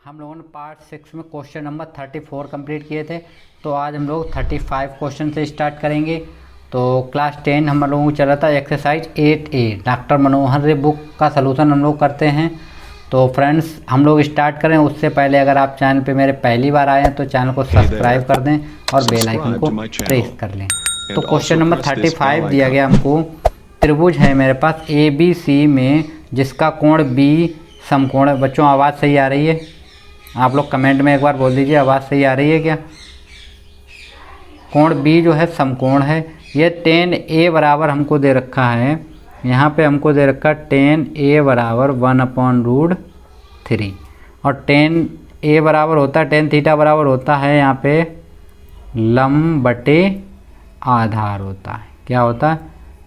हम लोगों ने पार्ट 6 में क्वेश्चन नंबर 34 कंप्लीट किए थे। तो आज हम लोग 35 क्वेश्चन से स्टार्ट करेंगे। तो क्लास 10 हम लोगों को चला था एक्सरसाइज 8A डॉक्टर मनोहर रे बुक का सलूशन हम लोग करते हैं। तो फ्रेंड्स हम लोग स्टार्ट करें उससे पहले अगर आप चैनल पे मेरे पहली बार आए हैं तो चैनल को सब्सक्राइब कर दें और बेल आइकन को प्रेस कर लें। तो क्वेश्चन नंबर 35 दिया गया हमको, त्रिभुज है मेरे पास ABC में जिसका कोण B समकोण है। बच्चों आवाज़ सही आ रही है? आप लोग कमेंट में एक बार बोल दीजिए आवाज़ सही आ रही है क्या? कोण B जो है समकोण है। ये tan A बराबर हमको दे रखा है, यहाँ पे हमको दे रखा है tan A बराबर 1/√3 और tan A बराबर होता है tan थीटा बराबर होता है यहाँ पे लंब बटे आधार होता है। क्या होता है?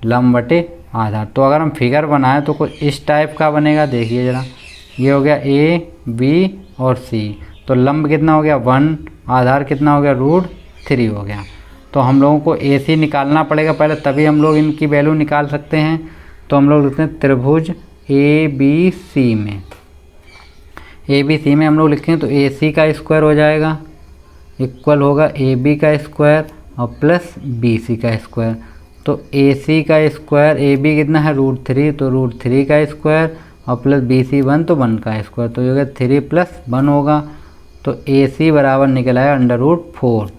लंब बटे आधार। तो अगर हम फिगर बनाएं तो कुछ इस टाइप का बनेगा। देखिए ज़रा, ये हो गया A B और C। तो लंब कितना हो गया 1, आधार कितना हो गया √3 हो गया। तो हम लोगों को AC निकालना पड़ेगा पहले, तभी हम लोग इनकी वैल्यू निकाल सकते हैं। तो हम लोग लिखते हैं त्रिभुज ABC में, ABC में हम लोग लिखेंगे तो AC का स्क्वायर हो जाएगा इक्वल होगा AB का स्क्वायर और प्लस BC का स्क्वायर। तो AC का स्क्वायर AB कितना है √3, तो √3 का स्क्वायर और प्लस BC 1 तो 1 का स्क्वायर। तो ये होगा 3 + 1 होगा। तो AC बराबर निकल आया √4।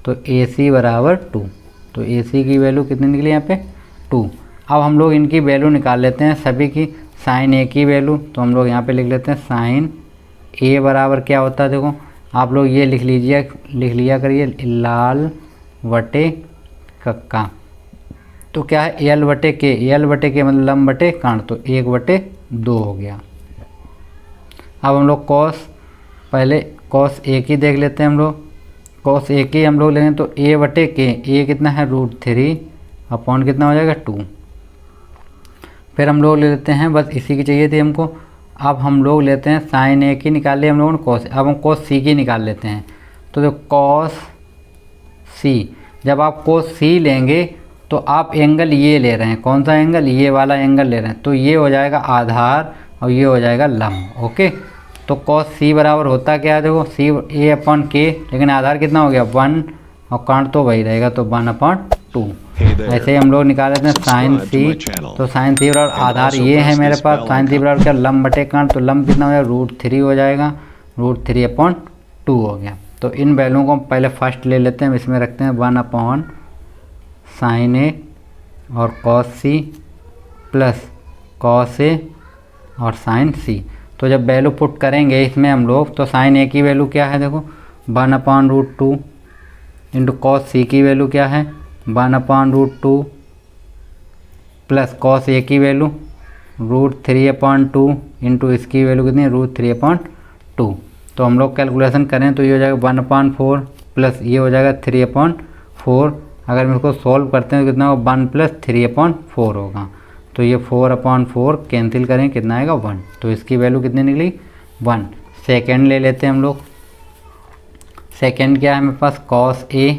तो AC बराबर 2। तो AC की वैल्यू कितनी निकली यहाँ पे 2। अब हम लोग इनकी वैल्यू निकाल लेते हैं सभी की। साइन A की वैल्यू तो हम लोग यहाँ पे लिख लेते हैं साइन A बराबर क्या होता है, देखो आप लोग ये लिख लिया करिए लाल बटे कक्का। तो क्या है L बटे के मतलब लंब बटे काण, तो 1/2 हो गया। अब हम लोग पहले cos A की देख लेते हैं। हम लोग cos A की हम लोग लेंगे तो A बटे के, A कितना है √3 अपॉन कितना हो जाएगा 2। फिर हम लोग ले लेते हैं, बस इसी की चाहिए थी हमको। अब हम लोग लेते हैं साइन A की निकाल लिया हम लोगों ने cos। अब हम cos C की निकाल लेते हैं। तो cos C, जब आप cos C लेंगे तो आप एंगल ये ले रहे हैं, कौन सा एंगल? ये वाला एंगल ले रहे हैं। तो ये हो जाएगा आधार और ये हो जाएगा लंब। ओके, तो cos C बराबर होता क्या है, देखो C A/K, लेकिन आधार कितना हो गया 1 और काण तो वही रहेगा तो 1/2। ऐसे ही हम लोग निकाल लेते हैं साइन C। तो साइन C बराबर आधार ये है मेरे पास, साइन C बराबर क्या लंब बटे काण, तो लंब कितना हो जाएगा √3 हो जाएगा, √3/2 हो गया। तो इन वैल्यू को हम पहले फर्स्ट ले लेते हैं, इसमें रखते हैं 1/sin A और cos C plus cos A और sin C। तो जब वैल्यू पुट करेंगे इसमें हम लोग, तो साइन A की वैल्यू क्या है, देखो 1/√2 इंटू cos C की वैल्यू क्या है 1/√2 प्लस cos A की वैल्यू √3/2 इंटू इसकी वैल्यू कितनी है √3/2। तो हम लोग कैलकुलेशन करें तो ये हो जाएगा 1/4 प्लस ये हो जाएगा 3/4। अगर हम इसको सॉल्व करते हैं तो कितना होगा 1 + 3/4 होगा। तो ये 4/4 कैंसिल करें कितना आएगा 1। तो इसकी वैल्यू कितनी निकली 1। सेकेंड ले लेते हैं हम लोग। सेकेंड क्या है मेरे पास cos A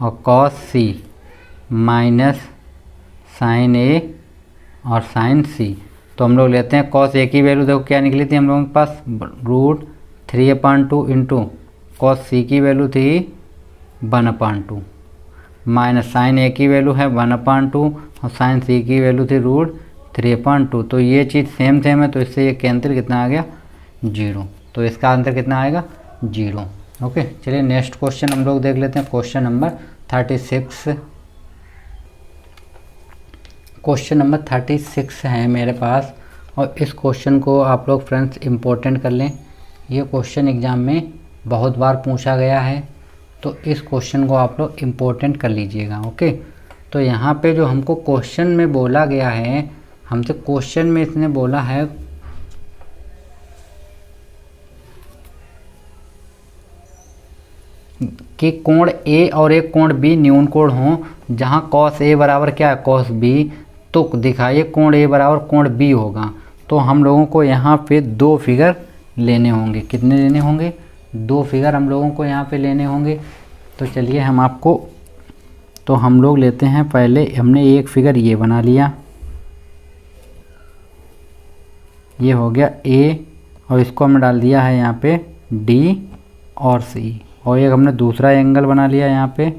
और cos C minus sine A और साइन C। तो हम लोग लेते हैं cos A की वैल्यू, देखो क्या निकली थी हम लोगों के पास √3/2 इंटू cos C की वैल्यू थी 1/2 माइनस साइन A की वैल्यू है 1/2 और साइन C की वैल्यू थी √3/2। तो ये चीज़ सेम है, तो इससे ये कैंसिल कितना आ गया 0। तो इसका आंसर कितना आएगा 0। ओके, चलिए नेक्स्ट क्वेश्चन हम लोग देख लेते हैं। क्वेश्चन नंबर 36, क्वेश्चन नंबर 36 है मेरे पास। और इस क्वेश्चन को आप लोग फ्रेंड्स इम्पोर्टेंट कर लें, ये क्वेश्चन एग्ज़ाम में बहुत बार पूछा गया है, तो इस क्वेश्चन को आप लोग इम्पोर्टेंट कर लीजिएगा। ओके, तो यहाँ पे जो हमको क्वेश्चन में बोला गया है, हमसे क्वेश्चन में इसने बोला है कि कोण A और एक कोण B न्यून कोण हों, जहाँ cos A बराबर क्या है cos B। तो दिखाइए कोण A बराबर कोण B होगा। तो हम लोगों को यहाँ पे 2 फिगर लेने होंगे। कितने लेने होंगे? 2 फिगर हम लोगों को यहाँ पे लेने होंगे। तो चलिए हम लोग लेते हैं। पहले हमने एक फिगर ये बना लिया, ये हो गया A और इसको हमने डाल दिया है यहाँ पे डी और सी, और एक हमने दूसरा एंगल बना लिया यहाँ पे,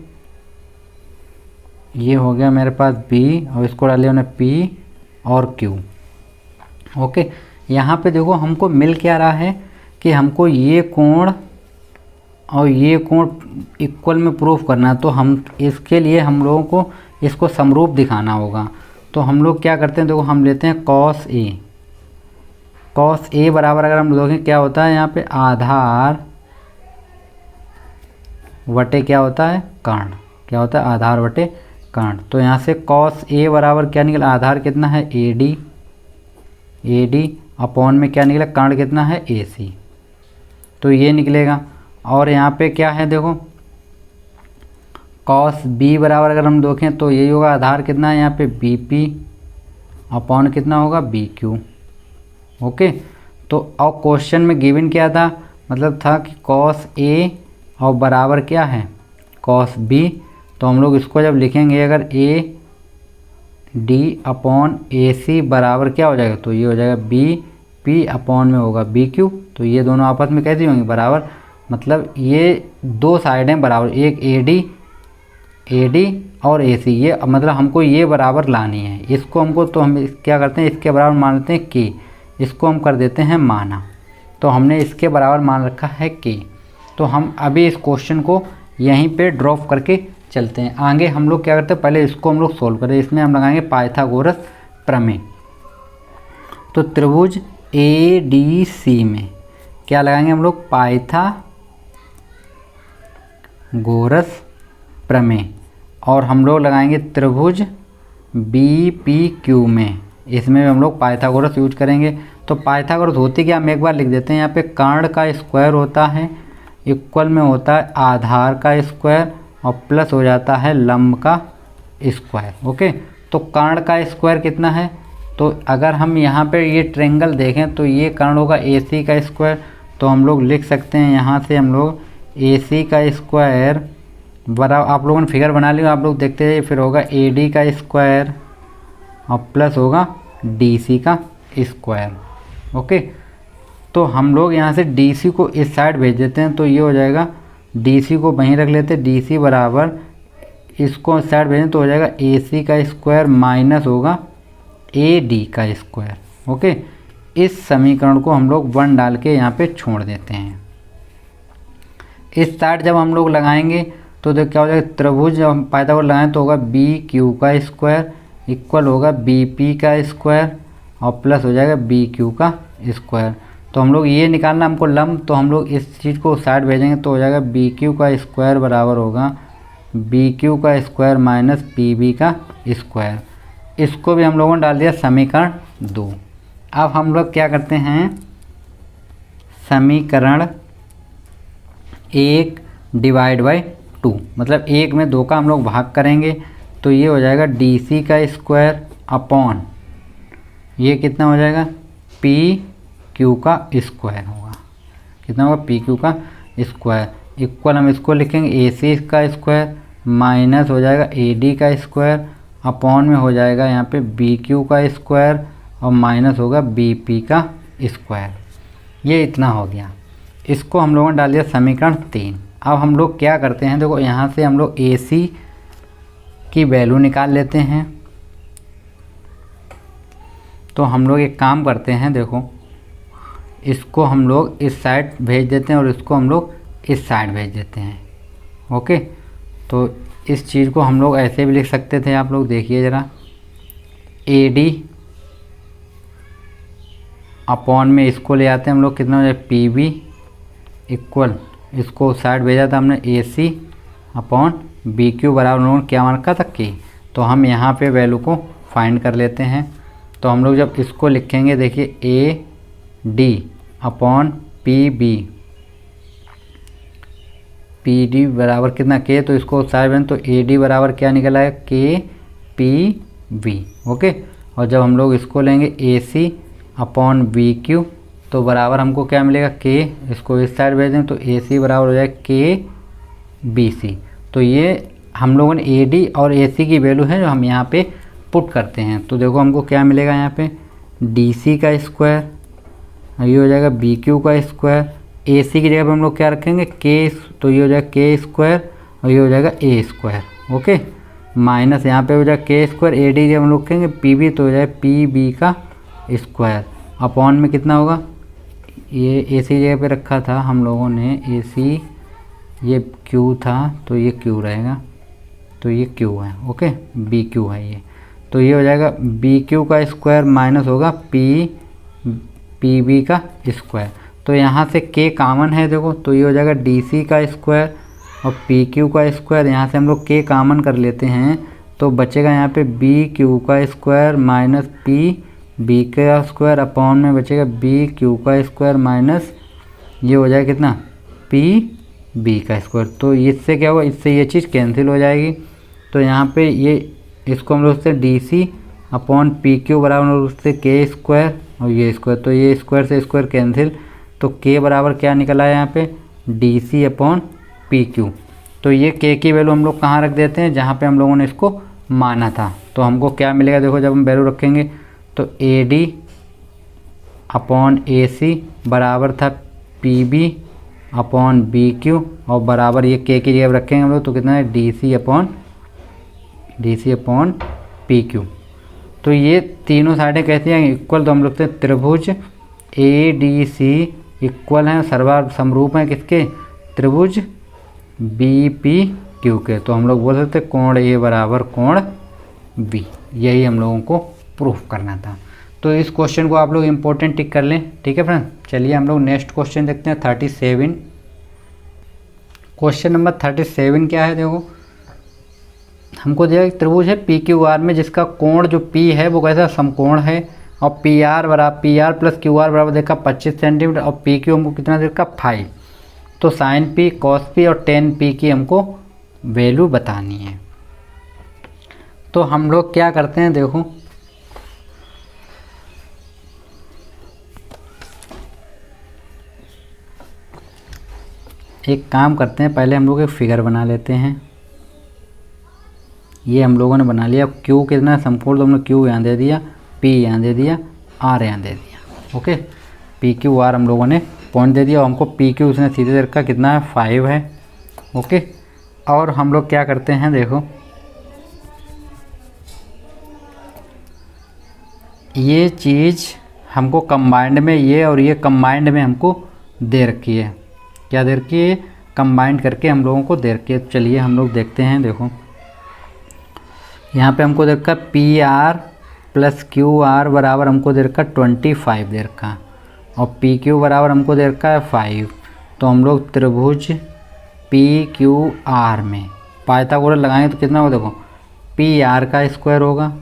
ये हो गया मेरे पास बी, और इसको डाल लिया हमने पी और क्यू। ओके, यहाँ पे देखो हमको मिल क्या रहा है कि हमको ये कोण और ये कोण इक्वल में प्रूफ करना है, तो हम इसके लिए हम लोगों को इसको समरूप दिखाना होगा। तो हम लोग क्या करते हैं, देखो हम लेते हैं कॉस ए। कॉस ए बराबर अगर हम देखें क्या होता है यहाँ पे आधार वटे क्या होता है कर्ण, क्या होता है आधार वटे कर्ण। तो यहाँ से कॉस ए बराबर क्या निकला, आधार कितना है ए डी अपॉन में क्या निकला कर्ण कितना है ए सी, तो ये निकलेगा। और यहाँ पे क्या है देखो कॉस बी बराबर अगर हम देखें तो यही होगा आधार कितना है यहाँ पे बी पी अपॉन कितना होगा बी क्यू। ओके, तो और क्वेश्चन में गिवन क्या था, मतलब था कि कॉस ए और बराबर क्या है कॉस बी, तो हम लोग इसको जब लिखेंगे अगर ए डी अपॉन ए सी बराबर क्या हो जाएगा, तो ये हो जाएगा बी पी अपॉन में होगा बी क्यू। तो ये दोनों आपस में कैसी होंगी बराबर, मतलब ये दो साइड हैं बराबर, एक ए डी और ए सी, ये मतलब हमको ये बराबर लानी है। इसको हमको तो हम क्या करते हैं इसके बराबर मान लेते हैं के, इसको हम कर देते हैं माना, तो हमने इसके बराबर मान रखा है के। तो हम अभी इस क्वेश्चन को यहीं पे ड्रॉप करके चलते हैं आगे। हम लोग क्या करते हैं पहले इसको हम लोग सोल्व करें, इसमें हम लगाएंगे पाइथागोरस प्रमेय। तो त्रिभुज ए डी सी में क्या लगाएंगे हम लोग पाइथागोरस प्रमेय, और हम लोग लगाएंगे त्रिभुज बी पी क्यू में, इसमें भी हम लोग पाइथागोरस यूज करेंगे। तो पाइथागोरस होती क्या, हम एक बार लिख देते हैं यहाँ पे कर्ण का स्क्वायर होता है इक्वल में होता है आधार का स्क्वायर और प्लस हो जाता है लंब का स्क्वायर। ओके, तो कर्ण का स्क्वायर कितना है, तो अगर हम यहाँ पे ये ट्रायंगल देखें तो ये कर्ण होगा ए सी का स्क्वायर, तो हम लोग लिख सकते हैं यहाँ से हम लोग ए सी का स्क्वायर बराबर, आप लोगों ने फिगर बना लिया आप लोग देखते हैं, फिर होगा ए डी का स्क्वायर और प्लस होगा डी सी का स्क्वायर। ओके, तो हम लोग यहाँ से डी सी को इस साइड भेज देते हैं, तो ये हो जाएगा डी सी को वहीं रख लेते हैं, डी सी बराबर इसको इस साइड भेजें तो हो जाएगा ए सी का स्क्वायर माइनस होगा ए डी का स्क्वायर। ओके, इस समीकरण को हम लोग 1 डाल के यहाँ पे छोड़ देते हैं। इस साइड जब हम लोग लगाएंगे तो देख क्या हो जाएगा, त्रिभुज जब हम पाइथागोरस लगाएं तो होगा बी क्यू का स्क्वायर इक्वल होगा बी पी का स्क्वायर और प्लस हो जाएगा बी क्यू का स्क्वायर। तो हम लोग ये निकालना हमको लंब, तो हम लोग इस चीज़ को साइड भेजेंगे तो हो जाएगा बी क्यू का स्क्वायर बराबर होगा बी क्यू का स्क्वायर माइनस पी बी का स्क्वायर। इसको भी हम लोगों ने डाल दिया समीकरण 2। अब हम लोग क्या करते हैं, समीकरण 1 डिवाइड बाई 2, मतलब 1 में 2 का हम लोग भाग करेंगे, तो ये हो जाएगा डी सी का स्क्वायर अपॉन ये कितना हो जाएगा पी क्यू का स्क्वायर होगा, कितना होगा पी क्यू का स्क्वायर इक्वल हम इसको लिखेंगे ए सी का स्क्वायर माइनस हो जाएगा ए डी का स्क्वायर अपॉन में हो जाएगा यहाँ पे बी क्यू का स्क्वायर और माइनस होगा बी पी का स्क्वायर। ये इतना हो गया, इसको हम लोगों ने डाल दिया समीकरण 3। अब हम लोग क्या करते हैं, देखो यहाँ से हम लोग ए सी की वैल्यू निकाल लेते हैं। तो हम लोग एक काम करते हैं, देखो इसको हम लोग इस साइड भेज देते हैं और इसको हम लोग इस साइड भेज देते हैं। ओके, तो इस चीज़ को हम लोग ऐसे भी लिख सकते थे, आप लोग देखिए ज़रा, ए डी अपॉन में इसको ले आते हैं हम लोग, कितना हो जाए पी बी इक्वल, इसको साइड भेजा था हमने ए सी अपॉन बी क्यू बराबर हम लोगों ने क्या मान रखा था के। तो हम यहाँ पे वैल्यू को फाइंड कर लेते हैं। तो हम लोग जब इसको लिखेंगे, देखिए A D upon P B, P D बराबर कितना के, तो इसको साइड में तो ए डी बराबर क्या निकला है के पी बी। ओके, और जब हम लोग इसको लेंगे ए सी अपॉन बी क्यू, तो बराबर हमको क्या मिलेगा के, इसको इस साइड भेज दें तो ए सी बराबर हो जाए के बी सी। तो ये हम लोगों ने ए डी और ए सी की वैल्यू है जो हम यहाँ पे पुट करते हैं। तो देखो हमको क्या मिलेगा यहाँ पे डी सी का स्क्वायर और ये हो जाएगा बी क्यू का स्क्वायर। ए सी की जगह पे हम लोग क्या रखेंगे के, तो ये हो जाएगा के स्क्वायर और ये हो जाएगा ए स्क्वायर। ओके, माइनस यहाँ पे हो जाएगा के स्क्वायर, ए डी जब हम लोग रखेंगे पी बी तो हो जाएगा पी बी का स्क्वायर अपॉन में कितना होगा, ये ए सी जगह पे रखा था हम लोगों ने ए सी, ये क्यू था तो ये क्यू रहेगा, तो ये क्यू है। ओके, बी क्यू है ये, तो ये हो जाएगा बी क्यू का स्क्वायर माइनस होगा पी बी का स्क्वायर। तो यहाँ से के कॉमन है देखो, तो ये हो जाएगा डी सी का स्क्वायर और पी क्यू का स्क्वायर। यहाँ से हम लोग के कॉमन कर लेते हैं तो बचेगा यहाँ पे बी क्यू का स्क्वायर माइनस पी बी का स्क्वायर अपॉन में बचेगा बी क्यू का स्क्वायर माइनस ये हो जाएगा कितना पी बी का स्क्वायर। तो इससे क्या होगा, इससे ये चीज़ कैंसिल हो जाएगी। तो यहाँ पे ये इसको हम लोग से D C upon P Q बराबर उससे के स्क्वायर और ये स्क्वायर, तो ये स्क्वायर से स्क्वायर कैंसिल, तो के बराबर क्या निकला है यहाँ पे D C upon P Q. तो ये के की वैल्यू हम लोग कहाँ रख देते हैं, जहाँ पे हम लोगों ने इसको माना था। तो हमको क्या मिलेगा देखो, जब हम वैल्यू रखेंगे तो ए डी अपॉन ए सी बराबर था P B upon B Q और बराबर ये के की जगह रखेंगे हम लोग तो कितना है D C upon P Q. तो ये तीनों साइडें कैसी हैं इक्वल, तो हम लोग से त्रिभुज ए डी सी इक्वल हैं, सर्वार समरूप हैं किसके, त्रिभुज बी पी क्यू के। तो हम लोग बोल सकते कोण ए बराबर कोण बी, यही हम लोगों को प्रूफ करना था। तो इस क्वेश्चन को आप लोग इम्पोर्टेंट टिक कर लें। ठीक है फ्रेंड, चलिए हम लोग नेक्स्ट क्वेश्चन देखते हैं 37। क्वेश्चन नंबर 37 क्या है देखो, हमको दिया एक त्रिभुज है पी क्यू आर में जिसका कोण जो पी है वो कैसा समकोण है और P R plus Q R बराबर देखा 25 सेंटीमीटर और पी क्यू हमको कितना देखा 5। तो साइन पी कॉस पी और टेन पी की हमको वैल्यू बतानी है। तो हम लोग क्या करते हैं देखो, एक काम करते हैं, पहले हम लोग एक फिगर बना लेते हैं। ये हम लोगों ने बना लिया, क्यू कितना समकोण, तो हमने क्यू यहाँ दे दिया, पी यहाँ दे दिया, आर यहाँ दे दिया। ओके, पी क्यू आर हम लोगों ने पॉइंट दे दिया और हमको पी क्यू उसने सीधे रखा कितना है 5 है। ओके, और हम लोग क्या करते हैं देखो, ये चीज़ हमको कंबाइंड में ये और ये कंबाइंड में हमको दे रखी है, क्या दे रखी है, कंबाइंड करके हम लोगों को दे रखी है। चलिए हम लोग देखते हैं देखो, यहाँ पे हमको दे रखा P R plus Q R बराबर हमको दे रखा 25 दे रखा और पी क्यू बराबर हमको दे रखा है 5। तो हम लोग त्रिभुज पी क्यू आर में पाइथागोरस लगाएंगे तो कितना होगा देखो, पी आर का स्क्वायर होगा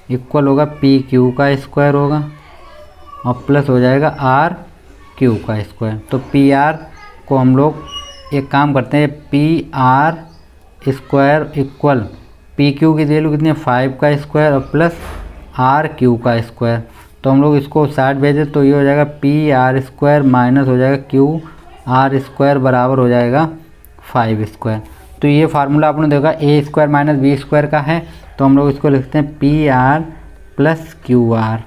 इक्वल होगा पी क्यू का स्क्वायर होगा और प्लस हो जाएगा आर क्यू का स्क्वायर। तो पी आर को हम लोग एक काम करते हैं, P R square equal P Q की वैल्यू कितनी है 5 का स्क्वायर और प्लस आर क्यू का स्क्वायर। तो हम लोग इसको साइड भेजें तो ये हो जाएगा पी आर स्क्वायर माइनस हो जाएगा क्यू आर स्क्वायर बराबर हो जाएगा 5 स्क्वायर। तो ये फार्मूला आपने देखा ए स्क्वायर माइनस बी स्क्वायर का है, तो हम लोग इसको लिखते हैं P R plus Q R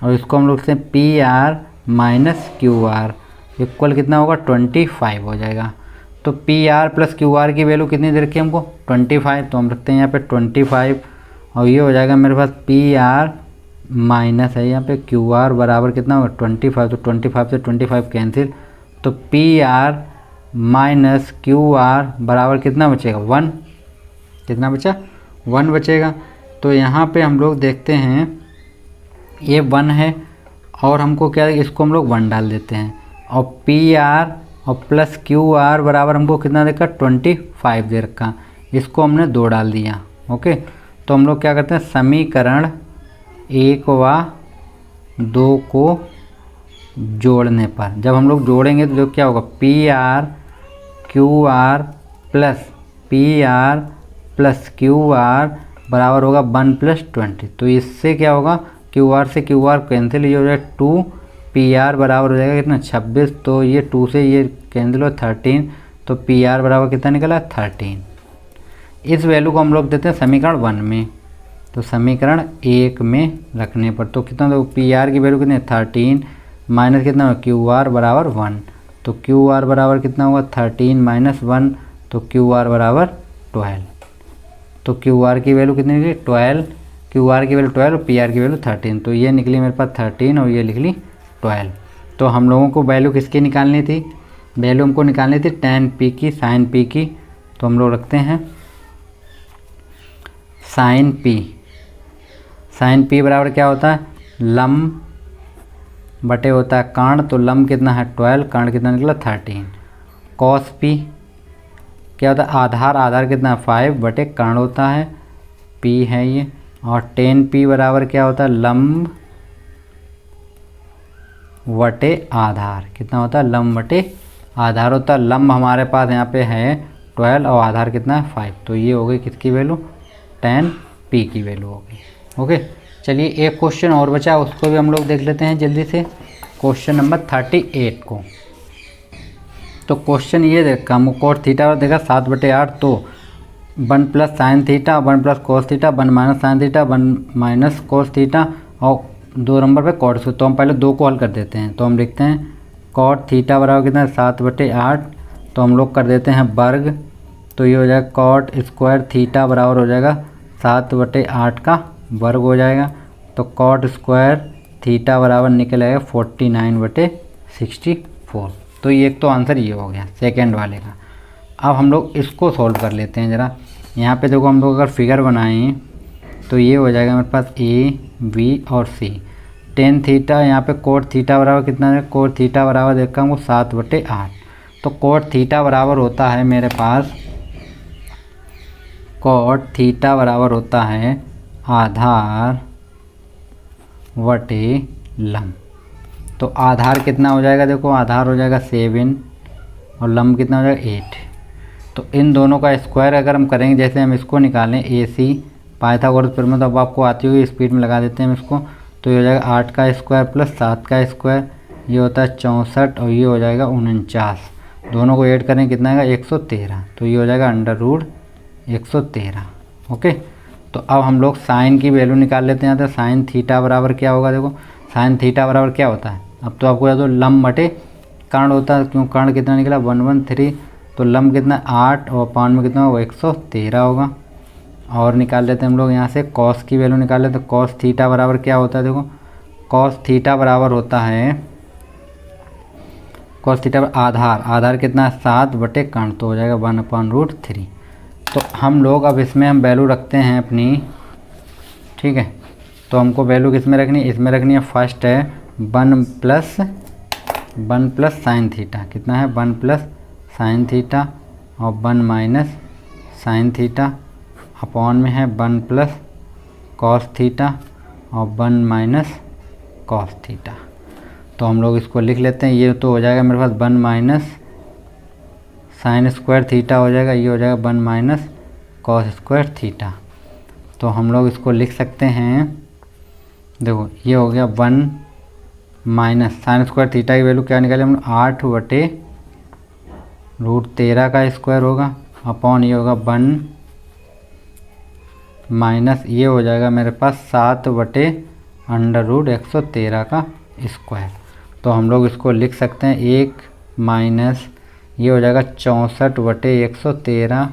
और इसको हम लोग लिखते हैं P R minus Q R equal कितना होगा 25 हो जाएगा। तो P R plus Q R की वैल्यू कितनी दे रखी है हमको 25, तो हम रखते हैं यहाँ पे 25 और ये हो जाएगा मेरे पास पी आर माइनस है यहाँ पे क्यू आर बराबर कितना होगा 25। तो 25 से 25 कैंसिल, तो P R minus Q R बराबर कितना बचेगा 1, कितना बचा 1 बचेगा। तो यहाँ पे हम लोग देखते हैं ये 1 है और हमको क्या है इसको हम लोग 1 डाल देते हैं और पी आर और प्लस क्यू आर बराबर हमको कितना देखा 25 दे रखा, इसको हमने 2 डाल दिया। ओके, तो हम लोग क्या करते हैं समीकरण 1 व 2 को जोड़ने पर, जब हम लोग जोड़ेंगे तो जो क्या होगा P R Q R plus Q R बराबर होगा 1 + 20। तो इससे क्या होगा क्यू आर से क्यू आर कैंसिल, ये हो जाएगा 2 पी आर बराबर हो जाएगा कितना 26। तो ये 2 से ये कैंसिल हो 13, तो पी आर बराबर कितना निकला 13। इस वैल्यू को हम लोग देते हैं समीकरण 1 में, तो समीकरण 1 में रखने पर तो कितना, तो पी आर की वैल्यू कितनी 13 माइनस कितना होगा क्यू आर बराबर 1, तो क्यू आर बराबर कितना होगा 13 माइनस 1, तो क्यू आर बराबर 12। तो क्यू आर की वैल्यू कितनी निकली 12, क्यू आर की वैल्यू 12 और पी आर की वैल्यू 13, तो ये निकली मेरे पास 13 और ये लिख ली 12। तो हम लोगों को वैल्यू किसकी निकालनी थी, वैल्यू हमको निकालनी थी tan p की sin p की। तो हम लोग रखते हैं sin p बराबर क्या होता है लंब बटे होता है कर्ण, तो लंब कितना है 12, कर्ण कितना निकला 13। cos p क्या होता है आधार, आधार कितना है 5 बटे कर्ण होता है p है ये, और tan p बराबर क्या होता है लंब बटे आधार, कितना होता है लंब बटे आधार होता है। लंब हमारे पास यहाँ पे है 12 और आधार कितना है 5, तो ये हो गई किसकी वैल्यू tan p की वैल्यू हो गई। ओके, चलिए एक क्वेश्चन और बचा, उसको भी हम लोग देख लेते हैं जल्दी से, क्वेश्चन नंबर 38 को। तो क्वेश्चन ये देखा हमको कोट थीटा और देखा 7/8, तो 1 plus sine theta 1 plus cos theta 1 minus sine theta 1 minus cos theta और 2 नंबर पे कॉट स्क्वायर। तो हम पहले 2 को हल कर देते हैं, तो हम लिखते हैं कॉट थीटा बराबर कितना है 7/8, तो हम लोग कर देते हैं वर्ग, तो ये हो जाएगा कॉट स्क्वायर थीटा बराबर हो जाएगा 7/8 का वर्ग हो जाएगा। तो कॉट स्क्वायर थीटा बराबर निकलेगा 49/64। तो ये एक तो आंसर ये हो गया सेकेंड वाले का। अब हम लोग इसको सॉल्व कर लेते हैं ज़रा। यहाँ पे देखो हम लोग अगर फिगर बनाएं तो ये हो जाएगा मेरे पास ए बी और सी। टेन थीटा यहाँ पे कोट थीटा बराबर कितना है, कोट थीटा बराबर देखा हमको 7/8, तो कोट थीटा बराबर होता है मेरे पास, कोट थीटा बराबर होता है आधार बटे लंब। तो आधार कितना हो जाएगा, देखो आधार हो जाएगा 7 और लंब कितना हो जाएगा 8। तो इन दोनों का स्क्वायर अगर हम करेंगे, जैसे हम इसको निकालें ए सी पाइथागोरस थ्योरम, तो अब आपको आती होगी, स्पीड में लगा देते हैं हम इसको। तो ये हो जाएगा 8 का स्क्वायर प्लस 7 का स्क्वायर, ये होता है 64 और ये हो जाएगा 49। दोनों को ऐड करें कितना आएगा 113, तो ये हो जाएगा √113। ओके, तो अब हम लोग साइन की वैल्यू निकाल लेते हैं। तो साइन थीटा बराबर क्या होगा, देखो साइन थीटा बराबर क्या होता है, अब तो आपको याद हो लंब बटे कर्ण होता है, क्यों कर्ण कितना निकला 113, तो लंब कितना 8 और पान में कितना होगा 113 होगा। और निकाल लेते हैं हम लोग यहाँ से कॉस की वैल्यू निकाल लेते हैं। कॉस थीटा बराबर क्या होता है, देखो कॉस थीटा बराबर होता है, कॉस थीटा आधार, आधार कितना 7 बटे कर्ण, तो हो जाएगा 1/√3। तो हम लोग अब इसमें हम वैल्यू रखते हैं अपनी, ठीक है। तो हमको वैल्यू किस में रखनी है, इसमें रखनी है। फर्स्ट है 1 प्लस साइन थीटा, कितना है 1 प्लस साइन थीटा और 1 माइनस साइन थीटा, अपॉन में है 1 प्लस कॉस थीटा और 1 माइनस कॉस थीटा। तो हम लोग इसको लिख लेते हैं। ये तो हो जाएगा मेरे पास 1 माइनस साइन स्क्वायर थीटा हो जाएगा, ये हो जाएगा 1 माइनस कॉस स्क्वायर थीटा। तो हम लोग इसको लिख सकते हैं, देखो ये हो गया 1 माइनस साइन स्क्वायर थीटा की वैल्यू क्या निकाले हम 8/√13 का स्क्वायर होगा, अपॉन ये होगा 1 माइनस ये हो जाएगा मेरे पास 7/√113 का स्क्वायर। तो हम लोग इसको लिख सकते हैं 1 माइनस ये हो जाएगा 64/113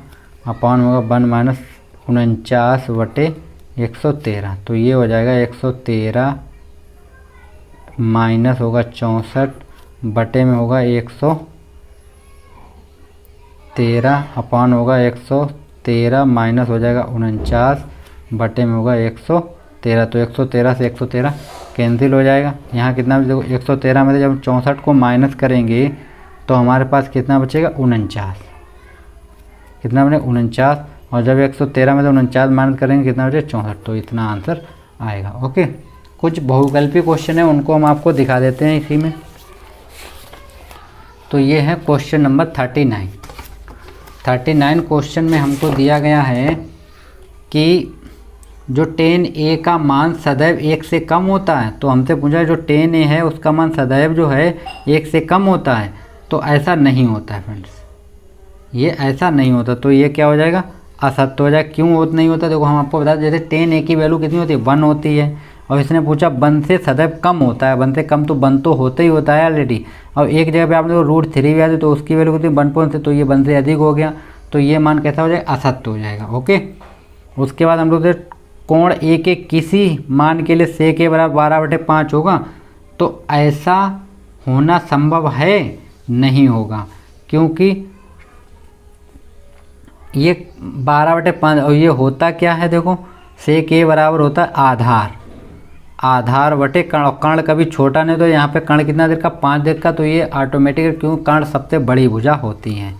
अपॉन होगा 1 माइनस 49/113। तो ये हो जाएगा 113 माइनस होगा 64 बटे में होगा 113 अपॉन होगा 113 माइनस हो जाएगा 49 बटे में होगा 113। तो 113 से 113 कैंसिल हो जाएगा। यहाँ कितना देखो 113 में से जब 64 को माइनस करेंगे तो हमारे पास कितना बचेगा 49, कितना बने 49, और जब 113 में से 49 माइनस करेंगे कितना बचेगा 64। तो इतना आंसर आएगा। ओके, कुछ बहुविकल्पी क्वेश्चन है उनको हम आपको दिखा देते हैं इसी में। तो ये है क्वेश्चन नंबर 39 क्वेश्चन में हमको दिया गया है कि जो tan a का मान सदैव 1 से कम होता है। तो हमसे पूछा है जो tan a है उसका मान सदैव जो है 1 से कम होता है। तो ऐसा नहीं होता है फ्रेंड्स, ये ऐसा नहीं होता। तो ये क्या हो जाएगा असत्य हो जाएगा। क्यों नहीं होता, देखो हम आपको बता दें, जैसे tan a की वैल्यू कितनी होती है 1 होती है, और इसने पूछा 1 से सदैव कम होता है। 1 से कम तो 1 तो होता ही होता है ऑलरेडी, और एक जगह पे आपने √3 भी आ तो उसकी वैल्यू कितनी 1 से, तो ये 1 से अधिक हो गया, तो ये मान कैसा हो जाएगा, असत्य हो जाएगा। ओके, उसके बाद हम लोग कोण ए के किसी मान के लिए सेक ए बराबर 12/5 होगा, तो ऐसा होना संभव है, नहीं होगा, क्योंकि ये 12/5 और ये होता क्या है, देखो सेक ए बराबर होता है आधार बटे कर्ण, और कर्ण कभी छोटा नहीं, तो यहाँ पे कर्ण कितना देर का, 5 देर का, तो ये ऑटोमेटिक, क्यों कर्ण सबसे बड़ी भुजा होती हैं।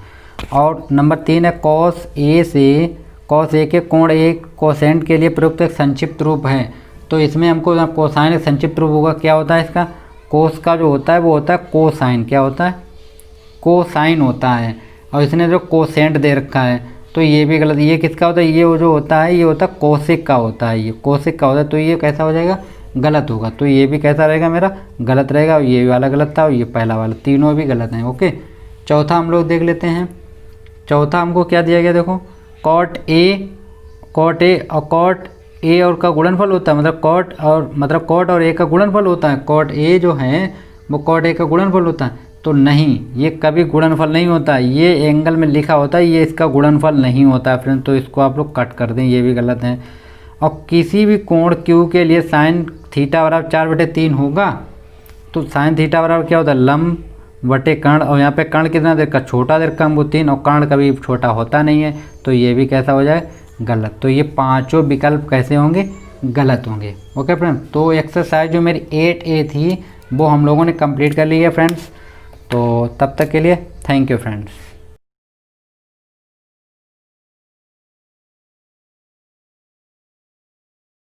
और नंबर 3 है कॉस ए के कोण ए कोसेंट के लिए प्रयुक्त एक संक्षिप्त रूप है। तो इसमें हमको कोसाइन एक संक्षिप्त रूप होगा, क्या होता है इसका, कोस का जो होता है वो होता है कोसाइन, क्या होता है, कोसाइन होता है, और इसने जो कोसेंट दे रखा है तो ये भी गलत। ये किसका होता है, ये जो होता है ये होता है कोसिक का होता है, ये कोसिक का होता है, तो ये कैसा हो जाएगा, गलत होगा। तो ये भी कैसा रहेगा, मेरा गलत रहेगा, और ये वाला गलत था और ये पहला वाला, तीनों भी गलत हैं। ओके, चौथा हम लोग देख लेते हैं। चौथा हमको क्या दिया गया, देखो कॉट ए और कॉट ए और का गुणनफल होता है, मतलब कॉट और ए का गुणनफल होता है। कॉट ए जो है वो कॉट ए का गुणनफल होता है, तो नहीं, ये कभी गुणनफल नहीं होता, ये एंगल में लिखा होता है, ये इसका गुणनफल नहीं होता है फ्रेंड, तो इसको आप लोग कट कर दें, ये भी गलत है। और किसी भी कोण क्यू के लिए साइन थीटा बराबर 4/3 होगा, तो साइन थीटा बराबर क्या होता है, लंब बटे कर्ण, और यहाँ पे कर्ण कितना देर का, छोटा देर का, वो 3, और कर्ण कभी छोटा होता नहीं है, तो ये भी कैसा हो जाए, गलत। तो ये पांचों विकल्प कैसे होंगे, गलत होंगे। ओके फ्रेंड, तो एक्सरसाइज जो मेरी 8A थी वो हम लोगों ने कंप्लीट कर ली है फ्रेंड्स। तो तब तक के लिए थैंक यू फ्रेंड्स।